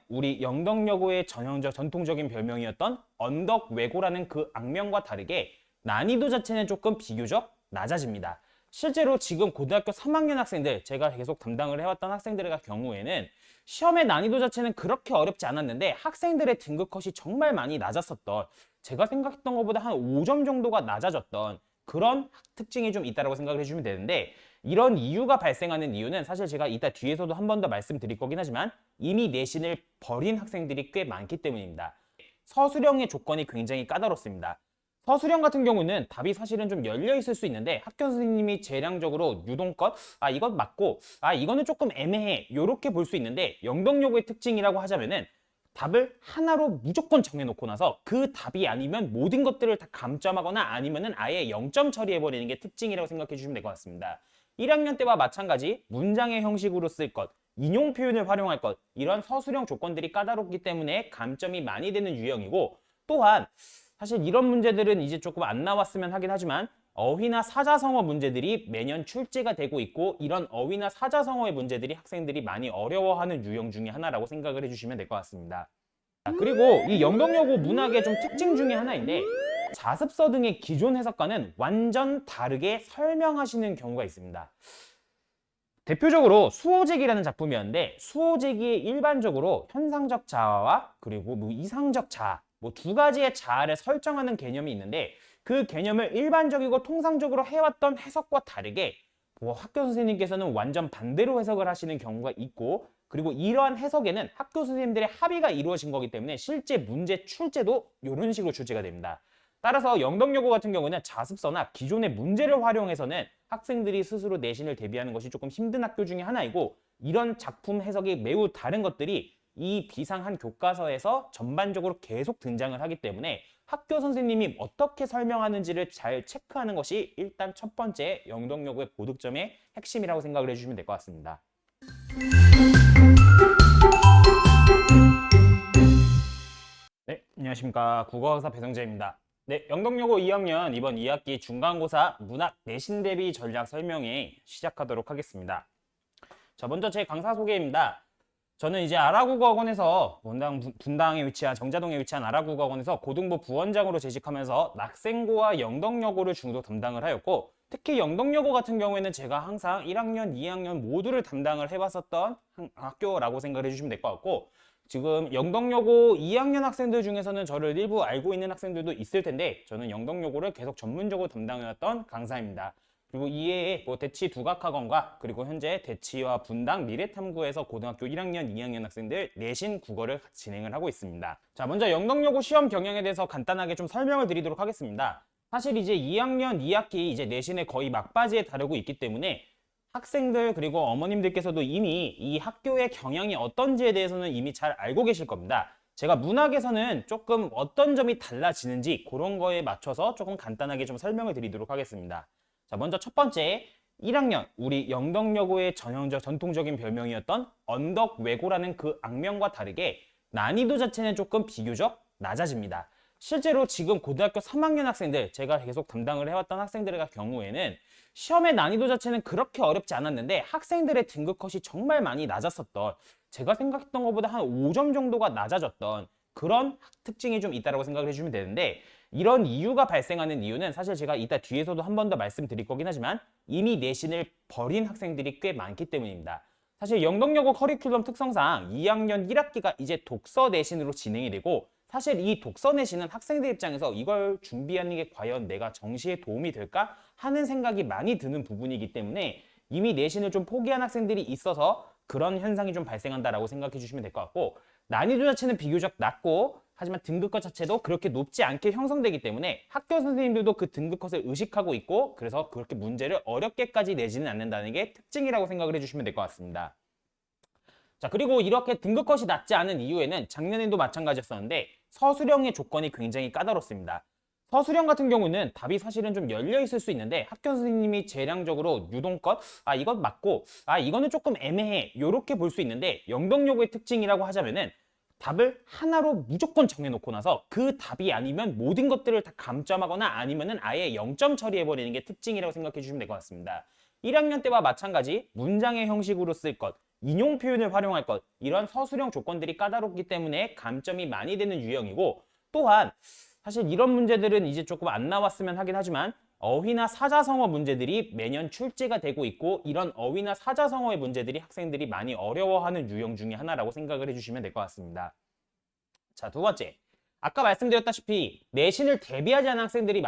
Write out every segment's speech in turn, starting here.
우리 영덕여고의 전통적인 별명이었던 언덕외고라는 그 악명과 다르게 난이도 자체는 조금 비교적 낮아집니다. 실제로 지금 고등학교 3학년 학생들, 제가 계속 담당을 해왔던 학생들의 경우에는 시험의 난이도 자체는 그렇게 어렵지 않았는데 학생들의 등급 컷이 정말 많이 낮았었던, 제가 생각했던 것보다 한 5점 정도가 낮아졌던 그런 특징이 좀 있다고 생각을 해주면 되는데, 이런 이유가 발생하는 이유는 사실 제가 이따 뒤에서도 한 번 더 말씀드릴 거긴 하지만 이미 내신을 버린 학생들이 꽤 많기 때문입니다. 서술형의 조건이 굉장히 까다롭습니다. 서술형 같은 경우는 답이 사실은 좀 열려 있을 수 있는데 학교 선생님이 재량적으로 유동껏 이건 맞고 이거는 조금 애매해 요렇게 볼 수 있는데, 영덕여고의 특징이라고 하자면은 답을 하나로 무조건 정해놓고 나서 그 답이 아니면 모든 것들을 다 감점하거나 아니면은 아예 0점 처리해버리는 게 특징이라고 생각해 주시면 될 것 같습니다. 1학년 때와 마찬가지 문장의 형식으로 쓸 것, 인용 표현을 활용할 것, 이런 서술형 조건들이 까다롭기 때문에 감점이 많이 되는 유형이고, 또한 사실 이런 문제들은 이제 조금 안 나왔으면 하긴 하지만 어휘나 사자성어 문제들이 매년 출제가 되고 있고, 이런 어휘나 사자성어의 문제들이 학생들이 많이 어려워하는 유형 중에 하나라고 생각을 해주시면 될 것 같습니다. 그리고 이 영덕여고 문학의 좀 특징 중에 하나인데, 자습서 등의 기존 해석과는 완전 다르게 설명하시는 경우가 있습니다. 대표적으로 수호제기라는 작품이었는데, 수호제기에 일반적으로 현상적 자아와 그리고 이상적 자아, 두 가지의 자아를 설정하는 개념이 있는데, 그 개념을 일반적이고 통상적으로 해왔던 해석과 다르게 학교 선생님께서는 완전 반대로 해석을 하시는 경우가 있고, 그리고 이러한 해석에는 학교 선생님들의 합의가 이루어진 거기 때문에 실제 문제 출제도 이런 식으로 출제가 됩니다. 따라서 영덕여고 같은 경우는 자습서나 기존의 문제를 활용해서는 학생들이 스스로 내신을 대비하는 것이 조금 힘든 학교 중에 하나이고, 이런 작품 해석이 매우 다른 것들이 이 비상한 교과서에서 전반적으로 계속 등장을 하기 때문에 학교 선생님이 어떻게 설명하는지를 잘 체크하는 것이 일단 첫 번째 영덕여고의 고득점의 핵심이라고 생각을 해주시면 될 것 같습니다. 네, 안녕하십니까. 국어강사 배성재입니다. 네, 영덕여고 2학년 이번 2학기 중간고사 문학 내신 대비 전략 설명회 시작하도록 하겠습니다. 자, 먼저 제 강사 소개입니다. 저는 이제 아라국어학원에서 분당에 위치한 정자동에 위치한 아라국어학원에서 고등부 부원장으로 재직하면서 낙생고와 영덕여고를 중도 담당을 하였고, 특히 영덕여고 같은 경우에는 제가 항상 1학년, 2학년 모두를 담당을 해왔었던 학교라고 생각을 해주시면 될 것 같고, 지금 영덕여고 2학년 학생들 중에서는 저를 일부 알고 있는 학생들도 있을 텐데, 저는 영덕여고를 계속 전문적으로 담당해왔던 강사입니다. 그리고 이외에 대치 두각학원과 그리고 현재 대치와 분당 미래탐구에서 고등학교 1학년, 2학년 학생들 내신 국어를 진행을 하고 있습니다. 자, 먼저 영덕여고 시험 경향에 대해서 간단하게 좀 설명을 드리도록 하겠습니다. 사실 이제 2학년 2학기 이제 내신의 거의 막바지에 다루고 있기 때문에 학생들 그리고 어머님들께서도 이미 이 학교의 경향이 어떤지에 대해서는 이미 잘 알고 계실 겁니다. 제가 문학에서는 조금 어떤 점이 달라지는지 그런 거에 맞춰서 조금 간단하게 좀 설명을 드리도록 하겠습니다. 자, 먼저 첫 번째, 1학년 우리 영덕여고의 전통적인 별명이었던 언덕외고라는 그 악명과 다르게 난이도 자체는 조금 비교적 낮아집니다. 실제로 지금 고등학교 3학년 학생들, 제가 계속 담당을 해왔던 학생들의 경우에는 시험의 난이도 자체는 그렇게 어렵지 않았는데 학생들의 등급 컷이 정말 많이 낮았었던, 제가 생각했던 것보다 한 5점 정도가 낮아졌던 그런 특징이 좀 있다고 생각을 해주면 되는데, 이런 이유가 발생하는 이유는 사실 제가 이따 뒤에서도 한 번 더 말씀드릴 거긴 하지만 이미 내신을 버린 학생들이 꽤 많기 때문입니다. 사실 영덕여고 커리큘럼 특성상 2학년 1학기가 이제 독서 내신으로 진행이 되고, 사실 이 독서 내신은 학생들 입장에서 이걸 준비하는 게 과연 내가 정시에 도움이 될까 하는 생각이 많이 드는 부분이기 때문에 이미 내신을 좀 포기한 학생들이 있어서 그런 현상이 좀 발생한다라고 생각해 주시면 될 것 같고, 난이도 자체는 비교적 낮고 하지만 등급컷 자체도 그렇게 높지 않게 형성되기 때문에 학교 선생님들도 그 등급컷을 의식하고 있고, 그래서 그렇게 문제를 어렵게까지 내지는 않는다는 게 특징이라고 생각을 해주시면 될 것 같습니다. 자, 그리고 이렇게 등급컷이 낮지 않은 이유에는 작년에도 마찬가지였었는데 서술형의 조건이 굉장히 까다롭습니다. 서술형 같은 경우는 답이 사실은 좀 열려 있을 수 있는데 학교 선생님이 재량적으로 유동껏 이건 맞고 이거는 조금 애매해 요렇게 볼 수 있는데, 영덕여고의 특징이라고 하자면은 답을 하나로 무조건 정해놓고 나서 그 답이 아니면 모든 것들을 다 감점하거나 아니면은 아예 0점 처리해버리는 게 특징이라고 생각해 주시면 될 것 같습니다. 1학년 때와 마찬가지 문장의 형식으로 쓸 것, 인용 표현을 활용할 것, 이런 서술형 조건들이 까다롭기 때문에 감점이 많이 되는 유형이고, 또한 사실 이런 문제들은 이제 조금 안 나왔으면 하긴 하지만 어휘나 사자성어 문제들이 매년 출제가 되고 있고, 이런 어휘나 사자성어의 문제들이 학생들이 많이 어려워하는 유형 중에 하나라고 생각을 해주시면 될 것 같습니다. 자, 두 번째. 아까 말씀드렸다시피 내신을 대비하지 않은 학생들이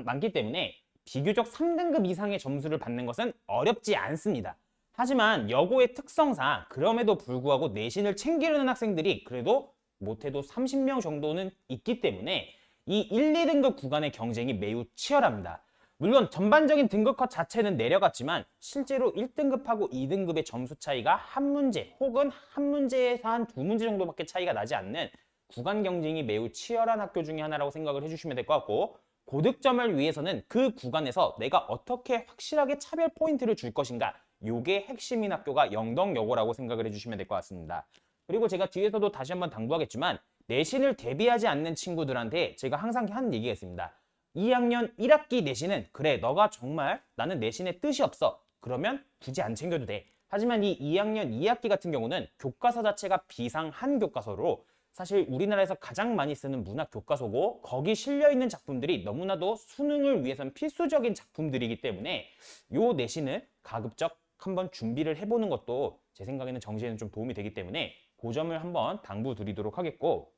많기 때문에 비교적 3등급 이상의 점수를 받는 것은 어렵지 않습니다. 하지만 여고의 특성상 그럼에도 불구하고 내신을 챙기려는 학생들이 그래도 못해도 30명 정도는 있기 때문에 이 1, 2등급 구간의 경쟁이 매우 치열합니다. 물론 전반적인 등급컷 자체는 내려갔지만 실제로 1등급하고 2등급의 점수 차이가 한 문제 혹은 한 문제에서 한 두 문제 정도밖에 차이가 나지 않는 구간 경쟁이 매우 치열한 학교 중에 하나라고 생각을 해주시면 될 것 같고, 고득점을 위해서는 그 구간에서 내가 어떻게 확실하게 차별 포인트를 줄 것인가, 요게 핵심인 학교가 영덕여고라고 생각을 해주시면 될 것 같습니다. 그리고 제가 뒤에서도 다시 한번 당부하겠지만 내신을 대비하지 않는 친구들한테 제가 항상 하는 얘기가 있습니다. 2학년 1학기 내신은 그래 너가 정말 나는 내신에 뜻이 없어 그러면 굳이 안 챙겨도 돼. 하지만 이 2학년 2학기 같은 경우는 교과서 자체가 비상한 교과서로 사실 우리나라에서 가장 많이 쓰는 문학 교과서고, 거기 실려있는 작품들이 너무나도 수능을 위해서는 필수적인 작품들이기 때문에 요 내신을 가급적 한번 준비를 해보는 것도 제 생각에는 정시에는 좀 도움이 되기 때문에 그 점을 한번 당부드리도록 하겠고,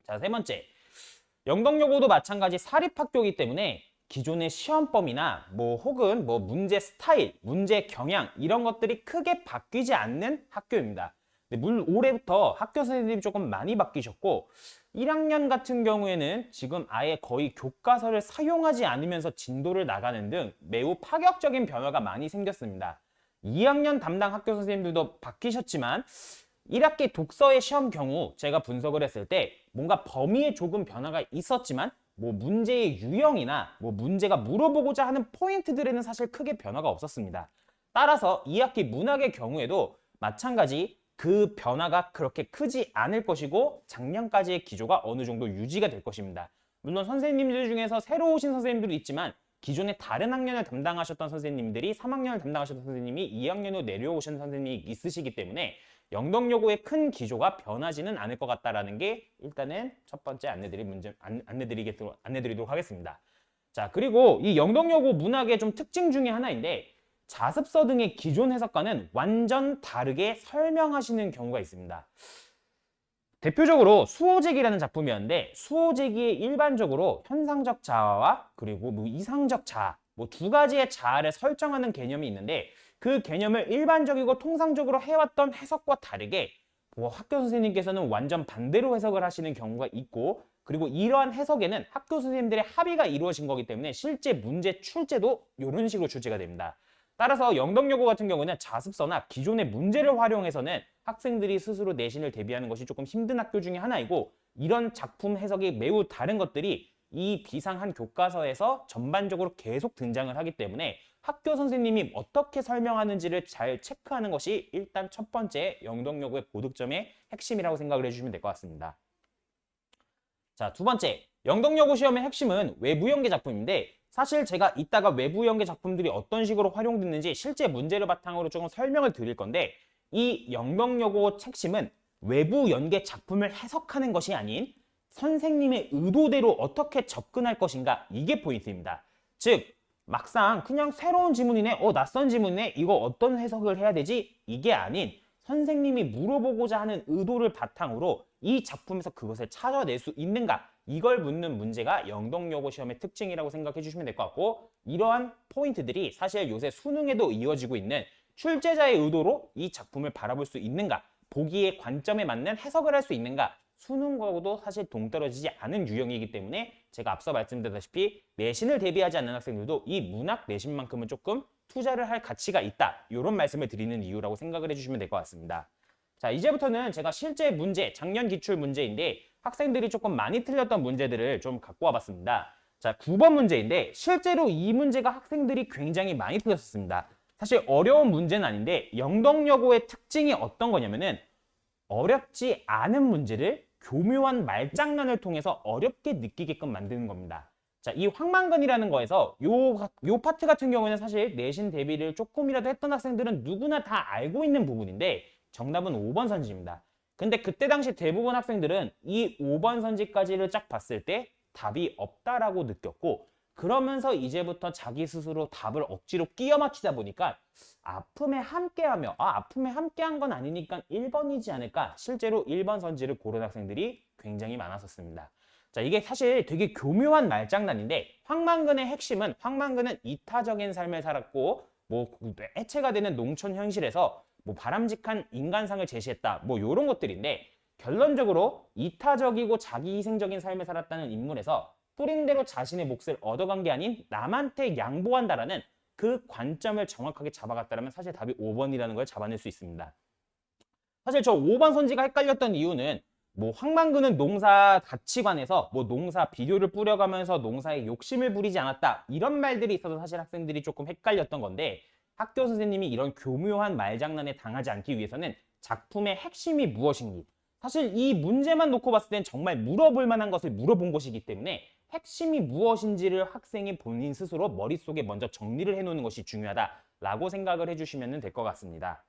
자, 세 번째. 영덕여고도 마찬가지 사립학교이기 때문에 기존의 시험범위나 혹은 문제 스타일, 문제 경향 이런 것들이 크게 바뀌지 않는 학교입니다. 물론 올해부터 학교 선생님이 조금 많이 바뀌셨고 1학년 같은 경우에는 지금 아예 거의 교과서를 사용하지 않으면서 진도를 나가는 등 매우 파격적인 변화가 많이 생겼습니다. 2학년 담당 학교 선생님들도 바뀌셨지만 1학기 독서의 시험 경우 제가 분석을 했을 때 뭔가 범위에 조금 변화가 있었지만 문제의 유형이나 문제가 물어보고자 하는 포인트들에는 사실 크게 변화가 없었습니다. 따라서 2학기 문학의 경우에도 마찬가지 그 변화가 그렇게 크지 않을 것이고 작년까지의 기조가 어느 정도 유지가 될 것입니다. 물론 선생님들 중에서 새로 오신 선생님들도 있지만 기존에 다른 학년을 담당하셨던 선생님들이 3학년을 담당하셨던 선생님이 2학년으로 내려오신 선생님이 있으시기 때문에 영덕여고의 큰 기조가 변하지는 않을 것 같다라는 게 일단은 첫 번째 안내드리도록 하겠습니다. 자, 그리고 이 영덕여고 문학의 좀 특징 중에 하나인데 자습서 등의 기존 해석과는 완전 다르게 설명하시는 경우가 있습니다. 대표적으로 수호제기라는 작품이었는데 수호제기에 일반적으로 현상적 자아와 그리고 이상적 자아 두 가지의 자아를 설정하는 개념이 있는데 그 개념을 일반적이고 통상적으로 해왔던 해석과 다르게 학교 선생님께서는 완전 반대로 해석을 하시는 경우가 있고, 그리고 이러한 해석에는 학교 선생님들의 합의가 이루어진 거기 때문에 실제 문제 출제도 이런 식으로 출제가 됩니다. 따라서 영덕여고 같은 경우는 자습서나 기존의 문제를 활용해서는 학생들이 스스로 내신을 대비하는 것이 조금 힘든 학교 중에 하나이고, 이런 작품 해석이 매우 다른 것들이 이 비상한 교과서에서 전반적으로 계속 등장을 하기 때문에 학교 선생님이 어떻게 설명하는지를 잘 체크하는 것이 일단 첫 번째 영덕여고의 고득점의 핵심이라고 생각을 해주시면 될 것 같습니다. 자, 두 번째, 영덕여고 시험의 핵심은 외부 연계 작품인데 사실 제가 이따가 외부 연계 작품들이 어떤 식으로 활용됐는지 실제 문제를 바탕으로 조금 설명을 드릴 건데, 이 영덕여고 핵심은 외부 연계 작품을 해석하는 것이 아닌 선생님의 의도대로 어떻게 접근할 것인가, 이게 포인트입니다. 즉 막상 그냥 새로운 지문이네, 낯선 지문이네, 이거 어떤 해석을 해야 되지? 이게 아닌 선생님이 물어보고자 하는 의도를 바탕으로 이 작품에서 그것을 찾아낼 수 있는가, 이걸 묻는 문제가 영덕여고 시험의 특징이라고 생각해 주시면 될 것 같고, 이러한 포인트들이 사실 요새 수능에도 이어지고 있는 출제자의 의도로 이 작품을 바라볼 수 있는가, 보기의 관점에 맞는 해석을 할 수 있는가, 수능과도 사실 동떨어지지 않은 유형이기 때문에 제가 앞서 말씀드렸다시피 내신을 대비하지 않는 학생들도 이 문학 내신만큼은 조금 투자를 할 가치가 있다, 이런 말씀을 드리는 이유라고 생각을 해주시면 될 것 같습니다. 자, 이제부터는 제가 실제 문제, 작년 기출 문제인데 학생들이 조금 많이 틀렸던 문제들을 좀 갖고 와봤습니다. 자, 9번 문제인데 실제로 이 문제가 학생들이 굉장히 많이 틀렸습니다. 사실 어려운 문제는 아닌데 영덕여고의 특징이 어떤 거냐면은 어렵지 않은 문제를 교묘한 말장난을 통해서 어렵게 느끼게끔 만드는 겁니다. 자, 이 황망근이라는 거에서 요 파트 같은 경우에는 사실 내신 대비를 조금이라도 했던 학생들은 누구나 다 알고 있는 부분인데 정답은 5번 선지입니다. 근데 그때 당시 대부분 학생들은 이 5번 선지까지를 쫙 봤을 때 답이 없다라고 느꼈고 그러면서 이제부터 자기 스스로 답을 억지로 끼워 맞추다 보니까 아픔에 함께하며 아픔에 함께한 건 아니니까 1번이지 않을까 실제로 1번 선지를 고른 학생들이 굉장히 많았었습니다. 자, 이게 사실 되게 교묘한 말장난인데 황망근의 핵심은 황망근은 이타적인 삶을 살았고 뭐 해체가 되는 농촌 현실에서 뭐 바람직한 인간상을 제시했다 뭐 이런 것들인데 결론적으로 이타적이고 자기희생적인 삶을 살았다는 인물에서 뿌린대로 자신의 몫을 얻어간 게 아닌 남한테 양보한다라는 그 관점을 정확하게 잡아갔다면 사실 답이 5번이라는 걸 잡아낼 수 있습니다. 사실 저 5번 선지가 헷갈렸던 이유는 뭐 황망근은 농사 가치관에서 뭐 농사 비료를 뿌려가면서 농사에 욕심을 부리지 않았다 이런 말들이 있어서 사실 학생들이 조금 헷갈렸던 건데 학교 선생님이 이런 교묘한 말장난에 당하지 않기 위해서는 작품의 핵심이 무엇인지 사실 이 문제만 놓고 봤을 땐 정말 물어볼 만한 것을 물어본 것이기 때문에 핵심이 무엇인지를 학생이 본인 스스로 머릿속에 먼저 정리를 해놓는 것이 중요하다라고 생각을 해주시면 될 것 같습니다.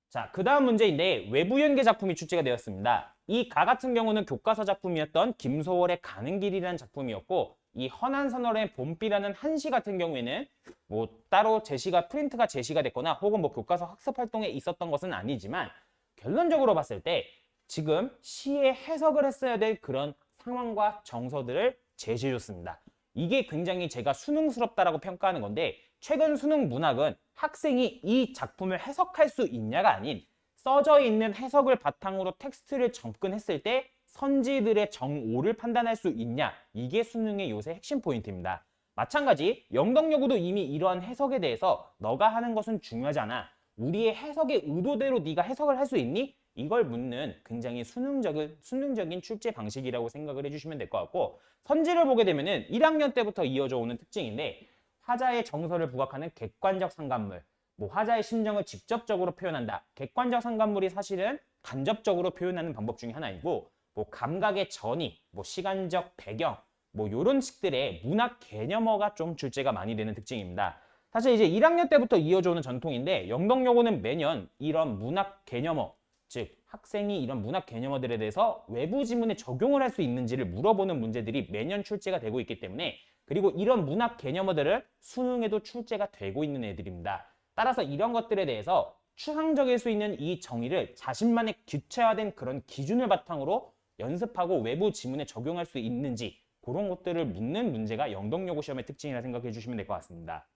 자, 그 다음 문제인데 외부 연계 작품이 출제가 되었습니다. 이 가 같은 경우는 교과서 작품이었던 김소월의 가는 길이라는 작품이었고 이 허난선월의 봄비라는 한시 같은 경우에는 뭐 따로 프린트가 제시가 됐거나 혹은 뭐 교과서 학습 활동에 있었던 것은 아니지만 결론적으로 봤을 때 지금 시에 해석을 했어야 될 그런 상황과 정서들을 제시해줬습니다. 이게 굉장히 제가 수능스럽다라고 평가하는 건데 최근 수능 문학은 학생이 이 작품을 해석할 수 있냐가 아닌 써져 있는 해석을 바탕으로 텍스트를 접근했을 때 선지들의 정오를 판단할 수 있냐 이게 수능의 요새 핵심 포인트입니다. 마찬가지 영덕여고도 이미 이러한 해석에 대해서 너가 하는 것은 중요하지 않아. 우리의 해석의 의도대로 네가 해석을 할 수 있니? 이걸 묻는 굉장히 수능적인 출제 방식이라고 생각을 해주시면 될 것 같고 선지를 보게 되면은 1학년 때부터 이어져 오는 특징인데 화자의 정서를 부각하는 객관적 상관물 뭐 화자의 심정을 직접적으로 표현한다. 객관적 상관물이 사실은 간접적으로 표현하는 방법 중에 하나이고 뭐 감각의 전이, 뭐 시간적 배경 뭐 이런 식들의 문학 개념어가 좀 출제가 많이 되는 특징입니다. 사실 이제 1학년 때부터 이어져 오는 전통인데 영덕여고는 매년 이런 문학 개념어 즉 학생이 이런 문학 개념어들에 대해서 외부 지문에 적용을 할 수 있는지를 물어보는 문제들이 매년 출제가 되고 있기 때문에 그리고 이런 문학 개념어들을 수능에도 출제가 되고 있는 애들입니다. 따라서 이런 것들에 대해서 추상적일 수 있는 이 정의를 자신만의 구체화된 그런 기준을 바탕으로 연습하고 외부 지문에 적용할 수 있는지 그런 것들을 묻는 문제가 영덕여고 시험의 특징이라 생각해 주시면 될 것 같습니다.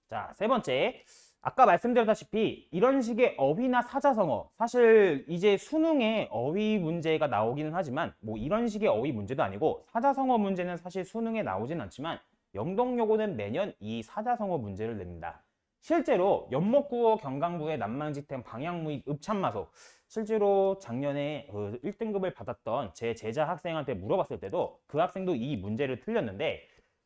자, 세 번째. 아까 말씀드렸다시피 이런 식의 어휘나 사자성어 사실 이제 수능에 어휘 문제가 나오기는 하지만 뭐 이런 식의 어휘 문제도 아니고 사자성어 문제는 사실 수능에 나오진 않지만 영덕여고는 매년 이 사자성어 문제를 냅니다. 실제로 연목국어 경강부의 난망지템 방향무익 읍참마소 실제로 작년에 1등급을 받았던 제 제자 학생한테 물어봤을 때도 그 학생도 이 문제를 틀렸는데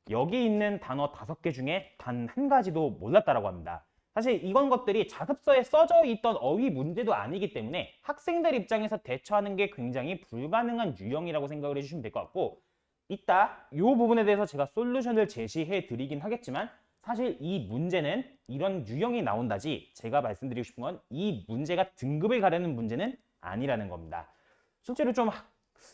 여기 있는 단어 5개 중에 단 한 가지도 몰랐다라고 합니다. 사실 이건 것들이 자습서에 써져 있던 어휘 문제도 아니기 때문에 학생들 입장에서 대처하는 게 굉장히 불가능한 유형이라고 생각을 해주시면 될 것 같고 이따 이 부분에 대해서 제가 솔루션을 제시해 드리긴 하겠지만 사실 이 문제는 이런 유형이 나온다지 제가 말씀드리고 싶은 건 이 문제가 등급을 가르는 문제는 아니라는 겁니다. 실제로 좀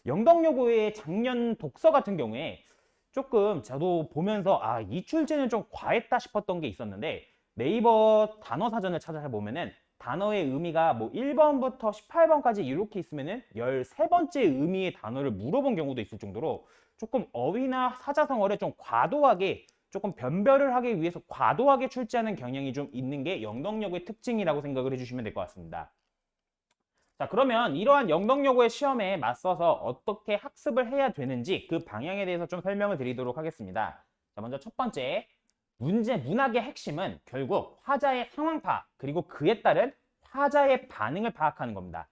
영덕여고의 작년 독서 같은 경우에 조금 저도 보면서 이 출제는 좀 과했다 싶었던 게 있었는데 네이버 단어 사전을 찾아보면은 단어의 의미가 뭐 1번부터 18번까지 이렇게 있으면은 13번째 의미의 단어를 물어본 경우도 있을 정도로 조금 어휘나 사자성어를 좀 과도하게 조금 변별을 하기 위해서 과도하게 출제하는 경향이 좀 있는 게 영덕여고의 특징이라고 생각을 해주시면 될 것 같습니다. 자, 그러면 이러한 영덕여고의 시험에 맞서서 어떻게 학습을 해야 되는지 그 방향에 대해서 좀 설명을 드리도록 하겠습니다. 자, 먼저 첫 번째, 문학의 핵심은 결국 화자의 상황 파악 그리고 그에 따른 화자의 반응을 파악하는 겁니다.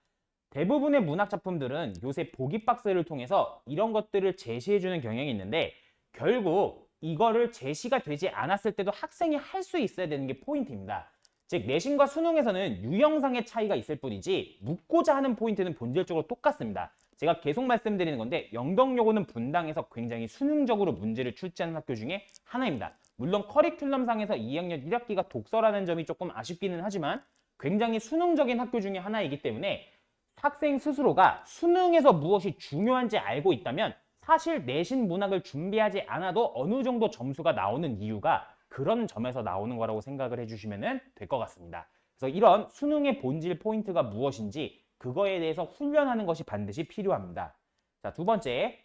대부분의 문학 작품들은 요새 보기 박스를 통해서 이런 것들을 제시해주는 경향이 있는데 결국 이거를 제시가 되지 않았을 때도 학생이 할 수 있어야 되는 게 포인트입니다. 즉 내신과 수능에서는 유형상의 차이가 있을 뿐이지 묻고자 하는 포인트는 본질적으로 똑같습니다. 제가 계속 말씀드리는 건데 영덕여고는 분당에서 굉장히 수능적으로 문제를 출제하는 학교 중에 하나입니다. 물론 커리큘럼상에서 2학년 1학기가 독서라는 점이 조금 아쉽기는 하지만 굉장히 수능적인 학교 중에 하나이기 때문에 학생 스스로가 수능에서 무엇이 중요한지 알고 있다면 사실 내신 문학을 준비하지 않아도 어느 정도 점수가 나오는 이유가 그런 점에서 나오는 거라고 생각을 해주시면 될 것 같습니다. 그래서 이런 수능의 본질 포인트가 무엇인지 그거에 대해서 훈련하는 것이 반드시 필요합니다. 자, 두 번째,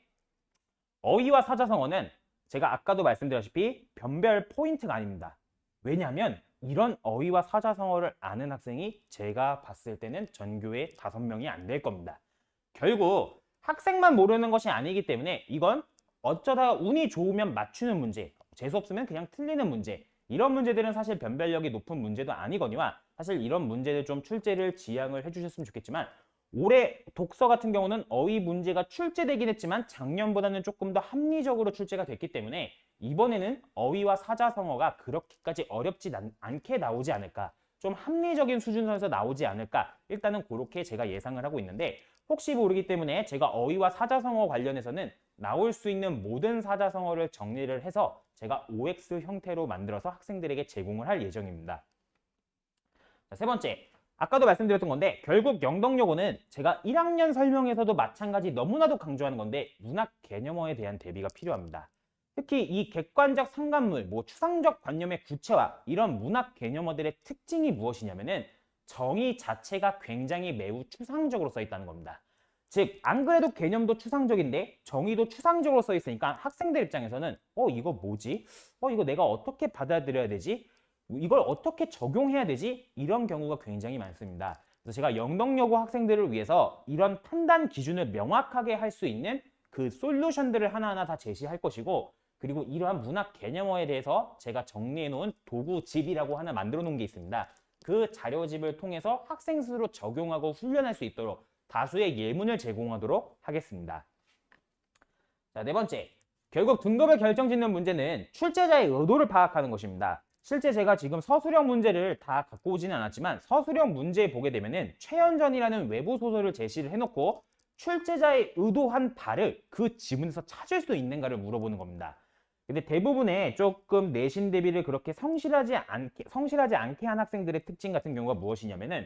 어휘와 사자성어는 제가 아까도 말씀드렸다시피 변별 포인트가 아닙니다. 왜냐하면 이런 어휘와 사자성어를 아는 학생이 제가 봤을 때는 전교에 5명이 안 될 겁니다. 결국 학생만 모르는 것이 아니기 때문에 이건 어쩌다가 운이 좋으면 맞추는 문제, 재수 없으면 그냥 틀리는 문제, 이런 문제들은 사실 변별력이 높은 문제도 아니거니와 사실 이런 문제들 좀 출제를 지양을 해주셨으면 좋겠지만 올해 독서 같은 경우는 어휘 문제가 출제되긴 했지만 작년보다는 조금 더 합리적으로 출제가 됐기 때문에 이번에는 어휘와 사자성어가 그렇게까지 어렵지 않게 나오지 않을까, 좀 합리적인 수준선에서 나오지 않을까, 일단은 그렇게 제가 예상을 하고 있는데 혹시 모르기 때문에 제가 어휘와 사자성어 관련해서는 나올 수 있는 모든 사자성어를 정리를 해서 제가 OX 형태로 만들어서 학생들에게 제공을 할 예정입니다. 자, 세 번째, 아까도 말씀드렸던 건데 결국 영덕여고는 제가 1학년 설명에서도 마찬가지 너무나도 강조하는 건데 문학 개념어에 대한 대비가 필요합니다. 특히 이 객관적 상관물, 추상적 관념의 구체화, 이런 문학 개념어들의 특징이 무엇이냐면은 정의 자체가 굉장히 매우 추상적으로 써 있다는 겁니다. 즉, 안 그래도 개념도 추상적인데 정의도 추상적으로 써 있으니까 학생들 입장에서는 이거 뭐지? 이거 내가 어떻게 받아들여야 되지? 이걸 어떻게 적용해야 되지? 이런 경우가 굉장히 많습니다. 그래서 제가 영덕여고 학생들을 위해서 이런 판단 기준을 명확하게 할 수 있는 그 솔루션들을 하나하나 다 제시할 것이고, 그리고 이러한 문학 개념어에 대해서 제가 정리해 놓은 도구집이라고 하나 만들어 놓은 게 있습니다. 그 자료집을 통해서 학생 스스로 적용하고 훈련할 수 있도록 다수의 예문을 제공하도록 하겠습니다. 자, 네 번째, 결국 등급을 결정짓는 문제는 출제자의 의도를 파악하는 것입니다. 실제 제가 지금 서술형 문제를 다 갖고 오지는 않았지만 서술형 문제에 보게 되면은 최연전이라는 외부 소설을 제시를 해놓고 출제자의 의도한 바를 그 지문에서 찾을 수 있는가를 물어보는 겁니다. 근데 대부분의 조금 내신 대비를 그렇게 성실하지 않게 한 학생들의 특징 같은 경우가 무엇이냐면은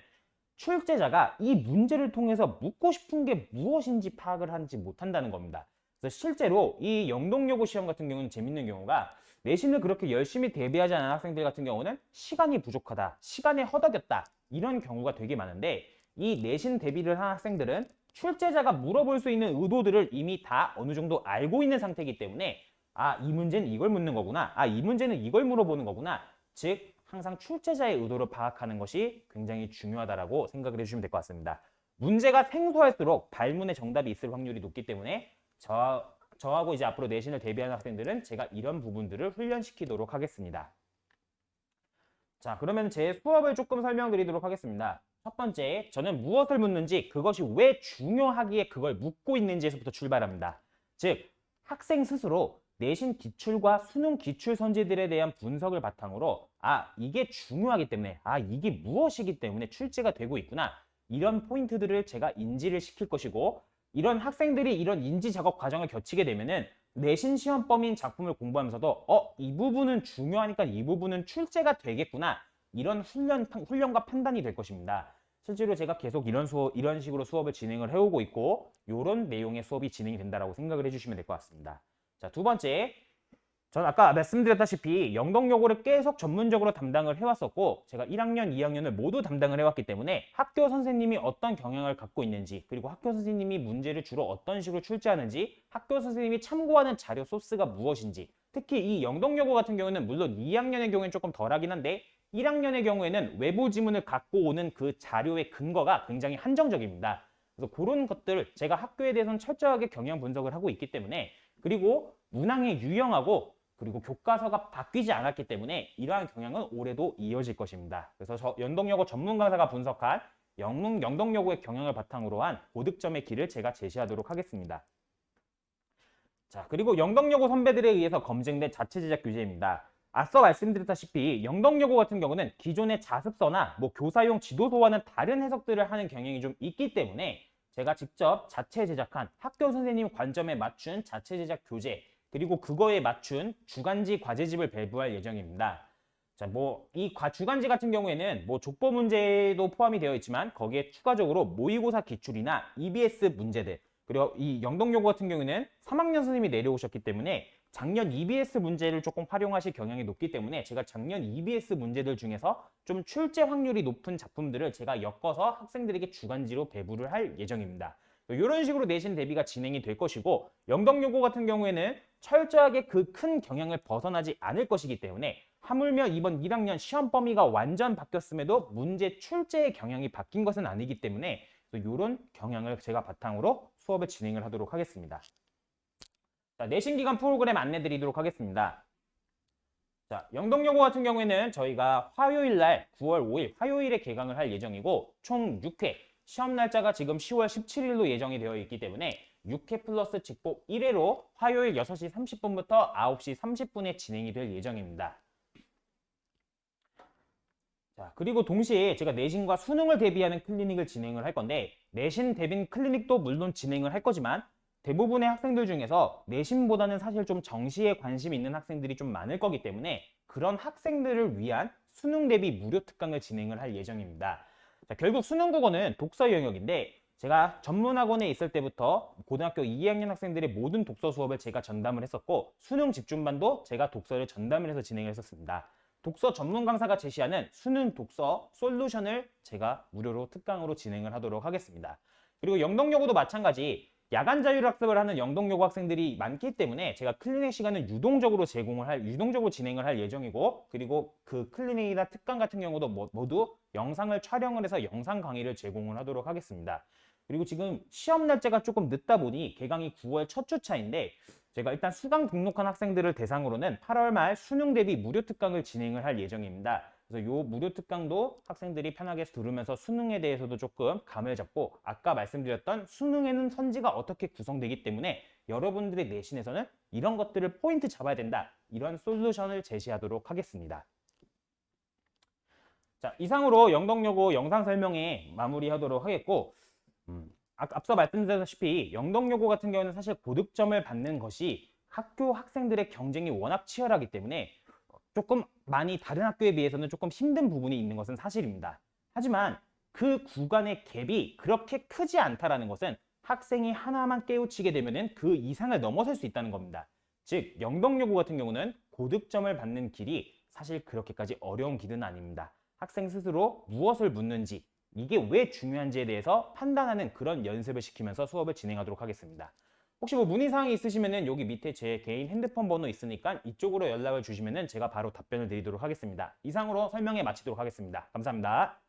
출제자가 이 문제를 통해서 묻고 싶은 게 무엇인지 파악을 하지 못한다는 겁니다. 그래서 실제로 이 영동여고 시험 같은 경우는 재밌는 경우가 내신을 그렇게 열심히 대비하지 않은 학생들 같은 경우는 시간이 부족하다, 시간에 허덕였다, 이런 경우가 되게 많은데 이 내신 대비를 한 학생들은 출제자가 물어볼 수 있는 의도들을 이미 다 어느 정도 알고 있는 상태이기 때문에 이 문제는 이걸 묻는 거구나, 이 문제는 이걸 물어보는 거구나, 즉 항상 출제자의 의도를 파악하는 것이 굉장히 중요하다고 생각을 해주시면 될 것 같습니다. 문제가 생소할수록 발문의 정답이 있을 확률이 높기 때문에 저하고 이제 앞으로 내신을 대비하는 학생들은 제가 이런 부분들을 훈련시키도록 하겠습니다. 자, 그러면 제 수업을 조금 설명드리도록 하겠습니다. 첫 번째, 저는 무엇을 묻는지, 그것이 왜 중요하기에 그걸 묻고 있는지에서부터 출발합니다. 즉, 학생 스스로 내신 기출과 수능 기출 선지들에 대한 분석을 바탕으로 이게 중요하기 때문에 이게 무엇이기 때문에 출제가 되고 있구나, 이런 포인트들을 제가 인지를 시킬 것이고, 이런 학생들이 이런 인지 작업 과정을 거치게 되면은 내신 시험 범위인 작품을 공부하면서도 이 부분은 중요하니까 이 부분은 출제가 되겠구나, 이런 훈련과 판단이 될 것입니다. 실제로 제가 계속 이런 식으로 수업을 진행을 해오고 있고 이런 내용의 수업이 진행이 된다고 생각을 해주시면 될 것 같습니다. 자, 두 번째, 전 아까 말씀드렸다시피 영덕여고를 계속 전문적으로 담당을 해왔었고 제가 1학년, 2학년을 모두 담당을 해왔기 때문에 학교 선생님이 어떤 경향을 갖고 있는지, 그리고 학교 선생님이 문제를 주로 어떤 식으로 출제하는지, 학교 선생님이 참고하는 자료 소스가 무엇인지, 특히 이 영덕여고 같은 경우는 물론 2학년의 경우에는 조금 덜하긴 한데 1학년의 경우에는 외부 지문을 갖고 오는 그 자료의 근거가 굉장히 한정적입니다. 그래서 그런 것들을 제가 학교에 대해서는 철저하게 경향 분석을 하고 있기 때문에, 그리고 문항의 유형하고 그리고 교과서가 바뀌지 않았기 때문에 이러한 경향은 올해도 이어질 것입니다. 그래서 영덕여고 전문 강사가 분석한 영덕여고의 경향을 바탕으로 한 고득점의 길을 제가 제시하도록 하겠습니다. 자, 그리고 영덕여고 선배들에 의해서 검증된 자체 제작 규제입니다. 앞서 말씀드렸다시피 영덕여고 같은 경우는 기존의 자습서나 뭐 교사용 지도서와는 다른 해석들을 하는 경향이 좀 있기 때문에 제가 직접 자체 제작한 학교 선생님 관점에 맞춘 자체 제작 교재 그리고 그거에 맞춘 주간지 과제집을 배부할 예정입니다. 자, 뭐 이 주간지 같은 경우에는 뭐 족보 문제도 포함이 되어 있지만 거기에 추가적으로 모의고사 기출이나 EBS 문제들 그리고 이 영덕여고 같은 경우에는 3학년 선생님이 내려오셨기 때문에 작년 EBS 문제를 조금 활용하실 경향이 높기 때문에 제가 작년 EBS 문제들 중에서 좀 출제 확률이 높은 작품들을 제가 엮어서 학생들에게 주간지로 배부를 할 예정입니다. 이런 식으로 내신 대비가 진행이 될 것이고 영덕여고 같은 경우에는 철저하게 그 큰 경향을 벗어나지 않을 것이기 때문에 하물며 이번 1학년 시험 범위가 완전 바뀌었음에도 문제 출제의 경향이 바뀐 것은 아니기 때문에 이런 경향을 제가 바탕으로 수업을 진행을 하도록 하겠습니다. 자, 내신 기간 프로그램 안내 드리도록 하겠습니다. 자, 영덕여고 같은 경우에는 저희가 화요일 날 9월 5일 화요일에 개강을 할 예정이고 총 6회 시험 날짜가 지금 10월 17일로 예정이 되어 있기 때문에 6회 플러스 직보 1회로 화요일 6시 30분부터 9시 30분에 진행이 될 예정입니다. 자, 그리고 동시에 제가 내신과 수능을 대비하는 클리닉을 진행을 할 건데 내신 대비 클리닉도 물론 진행을 할 거지만 대부분의 학생들 중에서 내신보다는 사실 좀 정시에 관심 있는 학생들이 좀 많을 거기 때문에 그런 학생들을 위한 수능 대비 무료 특강을 진행을 할 예정입니다. 자, 결국 수능 국어는 독서 영역인데 제가 전문학원에 있을 때부터 고등학교 2학년 학생들의 모든 독서 수업을 제가 전담을 했었고 수능 집중반도 제가 독서를 전담을 해서 진행을 했었습니다. 독서 전문 강사가 제시하는 수능 독서 솔루션을 제가 무료로 특강으로 진행을 하도록 하겠습니다. 그리고 영덕여고도 마찬가지 야간 자율학습을 하는 영덕여고 학생들이 많기 때문에 제가 클리닉 시간을 유동적으로 진행을 할 예정이고 그리고 그 클리닉이나 특강 같은 경우도 모두 영상을 촬영을 해서 영상 강의를 제공을 하도록 하겠습니다. 그리고 지금 시험 날짜가 조금 늦다 보니 개강이 9월 첫 주차인데 제가 일단 수강 등록한 학생들을 대상으로는 8월 말 수능 대비 무료 특강을 진행을 할 예정입니다. 그래서 이 무료 특강도 학생들이 편하게 들으면서 수능에 대해서도 조금 감을 잡고 아까 말씀드렸던 수능에는 선지가 어떻게 구성되기 때문에 여러분들의 내신에서는 이런 것들을 포인트 잡아야 된다. 이런 솔루션을 제시하도록 하겠습니다. 자, 이상으로 영덕여고 영상 설명회 마무리하도록 하겠고 앞서 말씀드렸다시피 영덕여고 같은 경우는 사실 고득점을 받는 것이 학교 학생들의 경쟁이 워낙 치열하기 때문에 조금 많이 다른 학교에 비해서는 조금 힘든 부분이 있는 것은 사실입니다. 하지만 그 구간의 갭이 그렇게 크지 않다라는 것은 학생이 하나만 깨우치게 되면 그 이상을 넘어설 수 있다는 겁니다. 즉 영덕여고 같은 경우는 고득점을 받는 길이 사실 그렇게까지 어려운 길은 아닙니다. 학생 스스로 무엇을 묻는지 이게 왜 중요한지에 대해서 판단하는 그런 연습을 시키면서 수업을 진행하도록 하겠습니다. 혹시 뭐 문의사항이 있으시면은 여기 밑에 제 개인 핸드폰 번호 있으니까 이쪽으로 연락을 주시면은 제가 바로 답변을 드리도록 하겠습니다. 이상으로 설명에 마치도록 하겠습니다. 감사합니다.